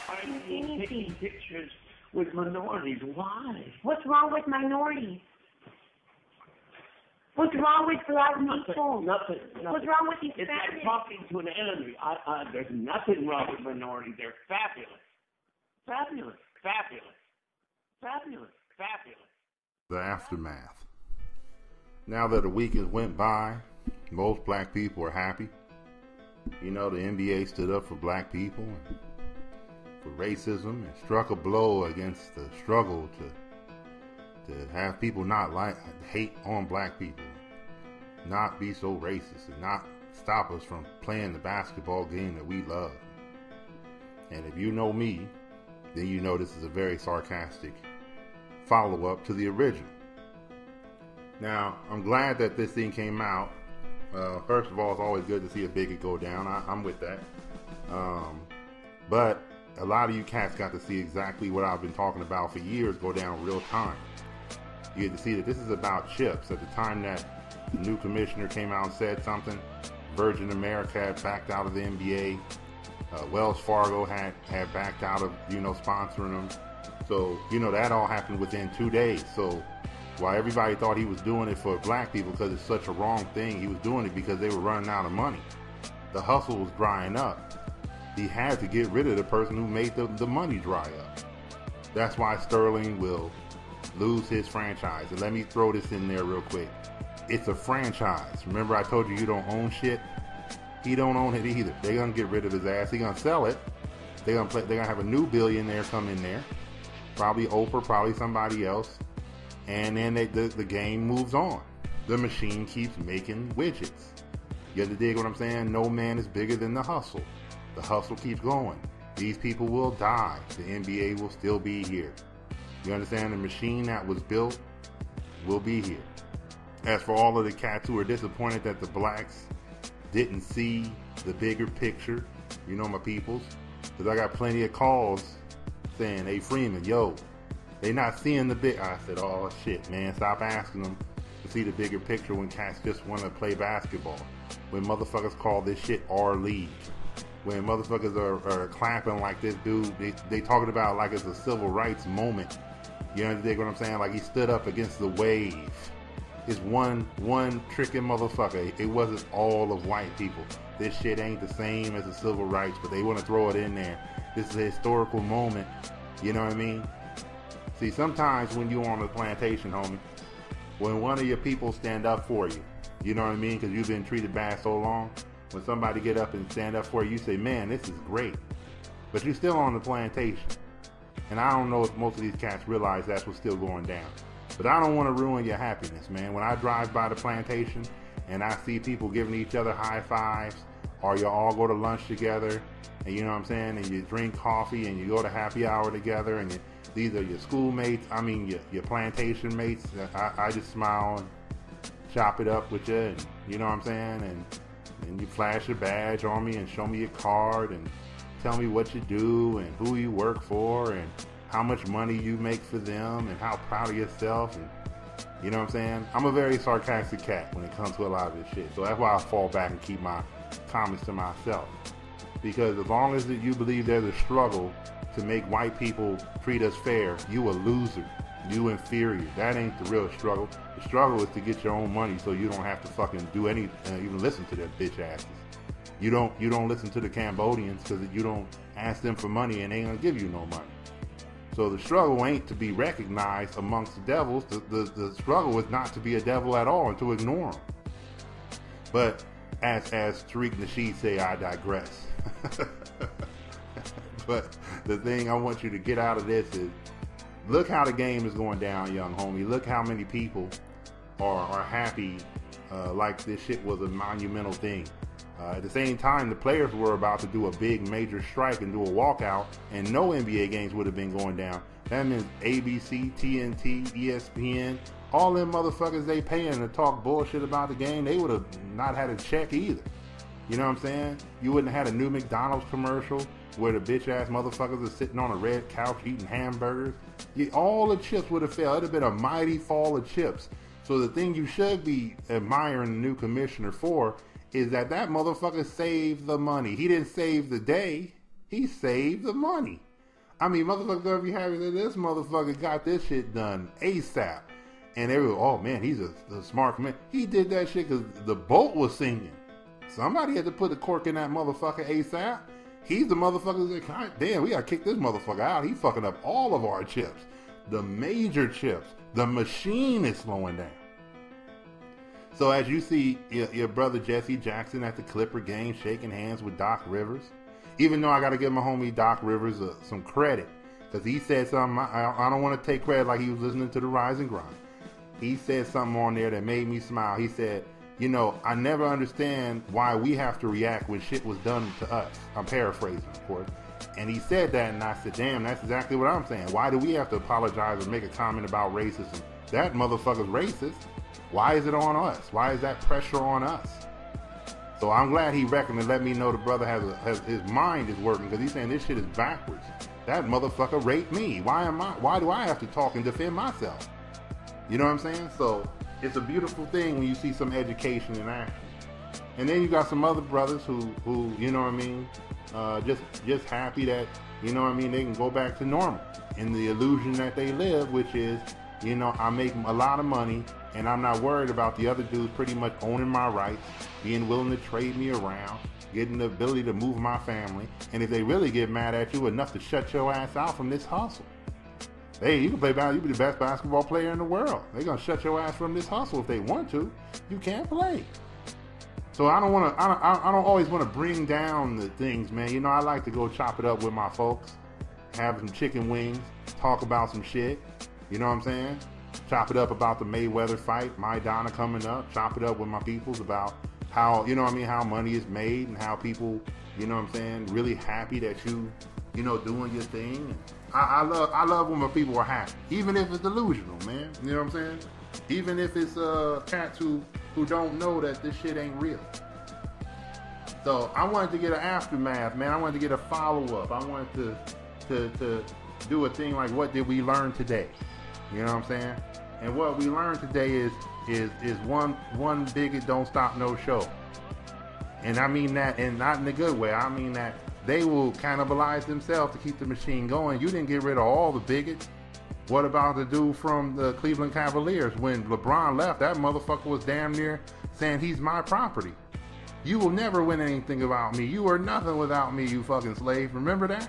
Why are you taking pictures with minorities? Why? What's wrong with minorities? What's wrong with black people? Nothing. What's wrong with these It's families? like talking to an enemy. There's nothing wrong with minorities. They're fabulous. Fabulous. Fabulous. Fabulous. Fabulous. The aftermath. Now that a week has went by, most black people are happy. You know, the NBA stood up for black people and for racism and struck a blow against the struggle to have people not hate on black people, not be so racist, and not stop us from playing the basketball game that we love. And if you know me, then you know this is a very sarcastic follow-up to the original. Now, I'm glad that this thing came out. First of all, it's always good to see a bigot go down. I'm with that. But a lot of you cats got to see exactly what I've been talking about for years go down real time. You get to see that this is about chips. At the time that the new commissioner came out and said something, Virgin America had backed out of the NBA. Wells Fargo had backed out of, sponsoring them. So, that all happened within 2 days. So while everybody thought he was doing it for black people because it's such a wrong thing, he was doing it because they were running out of money. The hustle was drying up. He had to get rid of the person who made the money dry up. That's why Sterling will lose his franchise. And let me throw this in there real quick. It's a franchise. Remember I told you don't own shit? He don't own it either. They're going to get rid of his ass. He's going to sell it. They're going to have a new billionaire come in there. Probably Oprah, probably somebody else. And then the game moves on. The machine keeps making widgets. You have to dig what I'm saying? No man is bigger than the hustle. The hustle keeps going. These people will die. The NBA will still be here. You understand? The machine that was built will be here. As for all of the cats who are disappointed that the blacks didn't see the bigger picture, my peoples, because I got plenty of calls saying, hey Freeman, yo, they not seeing the big. I said, oh shit, man, stop asking them to see the bigger picture when cats just want to play basketball. When motherfuckers call this shit our league. When motherfuckers are clapping like this dude, they talking about like it's a civil rights moment. You understand what I'm saying? Like he stood up against the wave. It's one tricking motherfucker. It wasn't all of white people. This shit ain't the same as the civil rights, but they want to throw it in there. This is a historical moment. You know what I mean? See, sometimes when you on a plantation, homie, when one of your people stand up for you, you know what I mean? Because you've been treated bad so long. When somebody get up and stand up for you, you say, man, this is great. But you're still on the plantation. And I don't know if most of these cats realize that's what's still going down. But I don't want to ruin your happiness, man. When I drive by the plantation and I see people giving each other high fives, or you all go to lunch together, and you know what I'm saying, and you drink coffee and you go to happy hour together, and these are your schoolmates, your plantation mates, I just smile and chop it up with you, and you know what I'm saying, and you flash your badge on me and show me your card and tell me what you do and who you work for and how much money you make for them and how proud of yourself, and you know what I'm saying? I'm a very sarcastic cat when it comes to a lot of this shit. So that's why I fall back and keep my comments to myself. Because as long as you believe there's a struggle to make white people treat us fair, you a loser. You inferior. That ain't the real struggle. The struggle is to get your own money so you don't have to fucking do even listen to their bitch asses. You don't listen to the Cambodians because you don't ask them for money and they ain't gonna give you no money. So the struggle ain't to be recognized amongst the devils. The struggle is not to be a devil at all and to ignore them. But as Tariq Nasheed say, I digress. But the thing I want you to get out of this is, look how the game is going down, young homie. Look how many people are happy like this shit was a monumental thing. At the same time, the players were about to do a big major strike and do a walkout, and no NBA games would have been going down. That means ABC, TNT, ESPN, all them motherfuckers they paying to talk bullshit about the game, they would have not had a check either. You know what I'm saying? You wouldn't have had a new McDonald's commercial where the bitch ass motherfuckers are sitting on a red couch eating hamburgers. All the chips would have fell. It would have been a mighty fall of chips. So the thing you should be admiring the new commissioner for is that motherfucker saved the money. He didn't save the day. He saved the money. I mean, motherfuckers gonna be happy that this motherfucker got this shit done ASAP. And everyone, oh man, he's a smart man. He did that shit because the boat was sinking. Somebody had to put the cork in that motherfucker ASAP. He's the motherfucker that, God damn, we gotta kick this motherfucker out. He's fucking up all of our chips. The major chips. The machine is slowing down. So as you see your brother Jesse Jackson at the Clipper game shaking hands with Doc Rivers, even though I got to give my homie Doc Rivers some credit, because he said something, I don't want to take credit like he was listening to the Rise and Grind. He said something on there that made me smile. He said, you know, I never understand why we have to react when shit was done to us. I'm paraphrasing, of course. And he said that, and I said, damn, that's exactly what I'm saying. Why do we have to apologize or make a comment about racism? That motherfucker's racist. Why is it on us? Why is that pressure on us? So I'm glad he reckoned and let me know the brother has his mind is working, because he's saying this shit is backwards. That motherfucker raped me. Why do I have to talk and defend myself? You know what I'm saying? So it's a beautiful thing when you see some education in action. And then you got some other brothers who you know what I mean, just happy that, you know what I mean, they can go back to normal in the illusion that they live, which is, you know, I make a lot of money and I'm not worried about the other dudes pretty much owning my rights, being willing to trade me around, getting the ability to move my family, and if they really get mad at you enough to shut your ass out from this hustle. Hey, you can play basketball, you be the best basketball player in the world. They're gonna shut your ass from this hustle if they want to. You can't play. So I don't always want to bring down the things, man. You know, I like to go chop it up with my folks, have some chicken wings, talk about some shit. You know what I'm saying? Chop it up about the Mayweather fight, Maidana coming up. Chop it up with my peoples about how, you know what I mean, how money is made and how people, you know what I'm saying, really happy that you know, doing your thing. I love when my people are happy, even if it's delusional, man. You know what I'm saying? Even if it's cats who don't know that this shit ain't real. So I wanted to get an aftermath, man. I wanted to get a follow-up. I wanted to do a thing like, what did we learn today? You know what I'm saying? And what we learned today is one bigot don't stop no show. And I mean that, and not in a good way. I mean that they will cannibalize themselves to keep the machine going. You didn't get rid of all the bigots. What about the dude from the Cleveland Cavaliers? When LeBron left, that motherfucker was damn near saying he's my property. You will never win anything about me. You are nothing without me, you fucking slave. Remember that?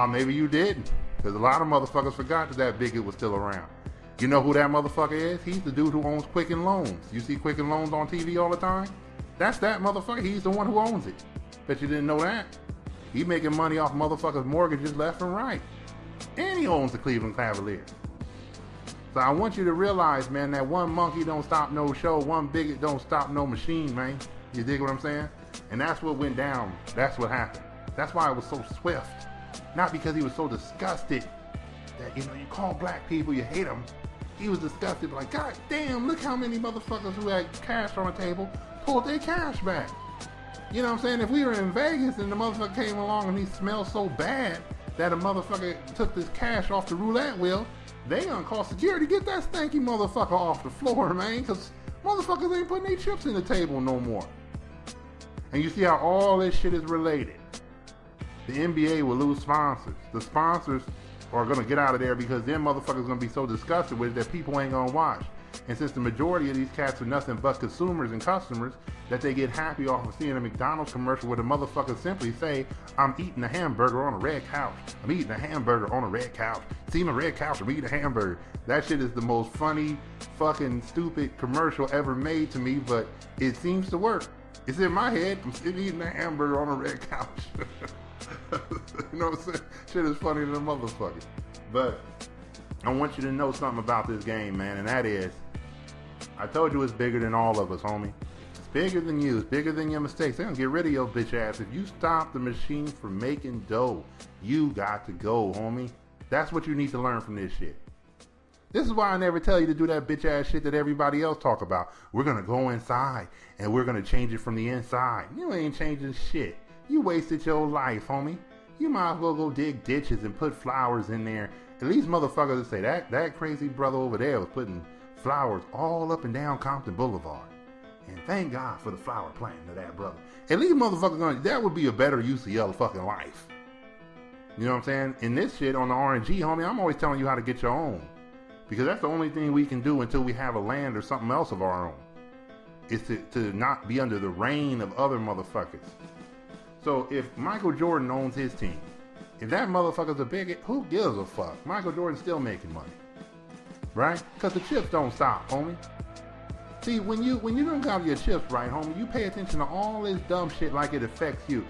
Maybe you didn't. Because a lot of motherfuckers forgot that bigot was still around. You know who that motherfucker is? He's the dude who owns Quicken Loans. You see Quicken Loans on TV all the time? That's that motherfucker. He's the one who owns it. Bet you didn't know that. He making money off motherfuckers' mortgages left and right. And he owns the Cleveland Cavaliers. So I want you to realize, man, that one monkey don't stop no show, one bigot don't stop no machine, man. You dig what I'm saying? And that's what went down. That's what happened. That's why it was so swift. Not because he was so disgusted that, you know, you call black people, you hate them. He was disgusted, like, God damn, look how many motherfuckers who had cash on the table pulled their cash back. You know what I'm saying? If we were in Vegas and the motherfucker came along and he smelled so bad that a motherfucker took this cash off the roulette wheel, they gonna call security, get that stanky motherfucker off the floor, man, because motherfuckers ain't putting their chips in the table no more. And you see how all this shit is related. The NBA will lose sponsors. The sponsors are going to get out of there because them motherfuckers going to be so disgusted with it that people ain't going to watch. And since the majority of these cats are nothing but consumers and customers, that they get happy off of seeing a McDonald's commercial where the motherfuckers simply say, I'm eating a hamburger on a red couch. I'm eating a hamburger on a red couch. See my red couch, I'm eating a hamburger. That shit is the most funny, fucking stupid commercial ever made to me, but it seems to work. It's in my head. I'm still eating a hamburger on a red couch. You know what I'm saying? Shit is funny than a motherfucker. But I want you to know something about this game, man, and that is, I told you it's bigger than all of us, homie. It's bigger than you. It's bigger than your mistakes. They're gonna get rid of your bitch ass. If you stop the machine from making dough, you got to go, homie. That's what you need to learn from this shit. This is why I never tell you to do that bitch ass shit that everybody else talk about. We're gonna go inside and we're gonna change it from the inside. You ain't changing shit. You wasted your life, homie. You might as well go dig ditches and put flowers in there. At least motherfuckers would say that crazy brother over there was putting flowers all up and down Compton Boulevard. And thank God for the flower planting of that brother. At least motherfuckers that would be a better use of your fucking life. You know what I'm saying? In this shit on the RNG, homie, I'm always telling you how to get your own. Because that's the only thing we can do until we have a land or something else of our own. Is to not be under the reign of other motherfuckers. So if Michael Jordan owns his team, if that motherfucker's a bigot, who gives a fuck? Michael Jordan's still making money. Right? Because the chips don't stop, homie. See, when you don't got your chips right, homie, you pay attention to all this dumb shit like it affects you.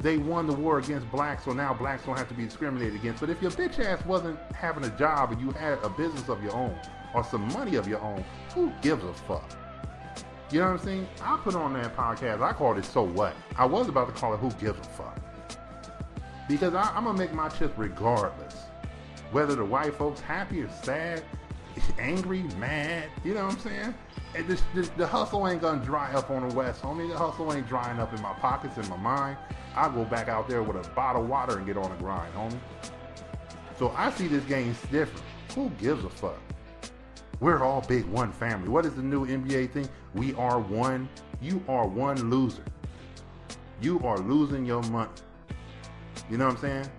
They won the war against blacks, so now blacks don't have to be discriminated against. But if your bitch ass wasn't having a job and you had a business of your own or some money of your own, who gives a fuck? You know what I'm saying? I put on that podcast, I called it So What? I was about to call it Who Gives a Fuck? Because I'm going to make my chips regardless. Whether the white folks happy or sad, angry, mad, you know what I'm saying? And the hustle ain't gonna dry up on the West, homie. The hustle ain't drying up in my pockets, in my mind. I'll go back out there with a bottle of water and get on the grind, homie. So I see this game different. Who gives a fuck? We're all big one family. What is the new NBA thing? We are one. You are one loser. You are losing your money. You know what I'm saying?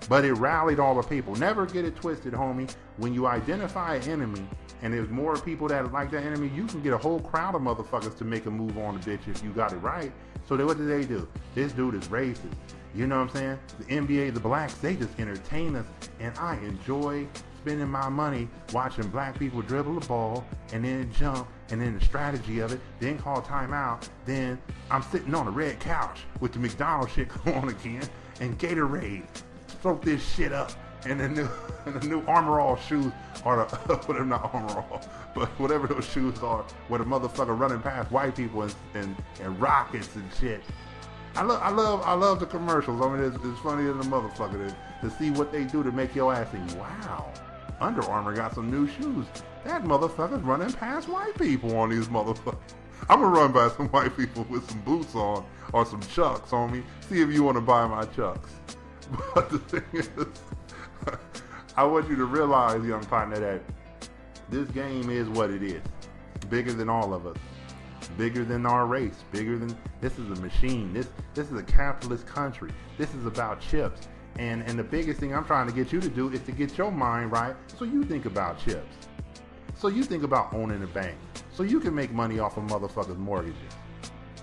But it rallied all the people. Never get it twisted, homie. When you identify an enemy, and there's more people that like that enemy, you can get a whole crowd of motherfuckers to make a move on the bitch if you got it right. So what do they do? This dude is racist. You know what I'm saying? The NBA, the blacks, they just entertain us. And I enjoy spending my money watching black people dribble the ball and then jump and then the strategy of it, then call timeout. Then I'm sitting on a red couch with the McDonald's shit going on again and Gatorade. Soak this shit up. And the new Armor All shoes are whatever, not Armor All, but whatever those shoes are, where the motherfucker running past white people and rockets and shit. I love the commercials. I mean, it's funnier than the motherfucker to see what they do to make your ass think, wow, Under Armour got some new shoes. That motherfucker's running past white people on these motherfuckers. I'm gonna run by some white people with some boots on or some Chucks on me. See if you want to buy my Chucks. But the thing is, I want you to realize, young partner, that this game is what it is. Bigger than all of us. Bigger than our race. Bigger than... This is a machine. This is a capitalist country. This is about chips. And the biggest thing I'm trying to get you to do is to get your mind right so you think about chips. So you think about owning a bank. So you can make money off of motherfuckers' mortgages.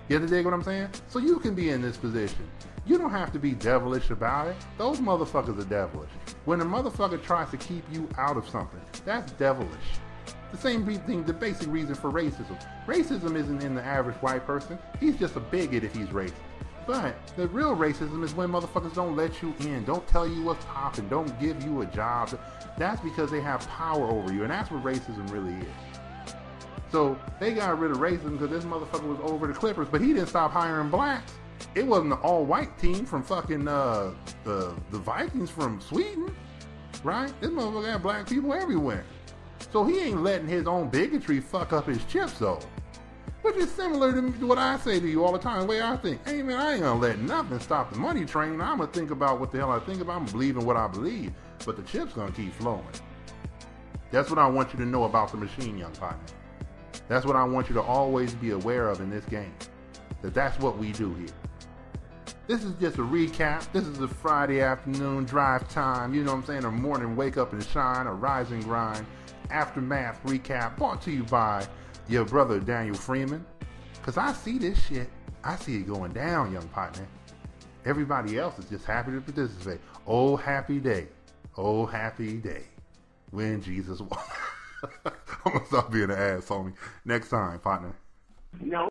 You dig what I'm saying? So you can be in this position. You don't have to be devilish about it. Those motherfuckers are devilish. When a motherfucker tries to keep you out of something, that's devilish. The same thing, the basic reason for racism. Racism isn't in the average white person. He's just a bigot if he's racist. But the real racism is when motherfuckers don't let you in, don't tell you what's popping, don't give you a job. That's because they have power over you, and that's what racism really is. So they got rid of racism because this motherfucker was over the Clippers, but he didn't stop hiring blacks. It wasn't an all-white team from fucking the Vikings from Sweden, right? This motherfucker had black people everywhere. So he ain't letting his own bigotry fuck up his chips, though. Which is similar to what I say to you all the time, the way I think. Hey, man, I ain't gonna let nothing stop the money train. I'm gonna think about what the hell I think about. I'm gonna believe in what I believe. But the chips gonna keep flowing. That's what I want you to know about the machine, young partner. That's what I want you to always be aware of in this game. That's what we do here. This is just a recap. This is a Friday afternoon drive time. You know what I'm saying? A morning wake up and shine, a rise and grind. Aftermath recap brought to you by your brother Daniel Freeman. Because I see this shit. I see it going down, young partner. Everybody else is just happy to participate. Oh, happy day. Oh, happy day. When Jesus walked. I'm going to stop being an ass, homie. Next time, partner. No.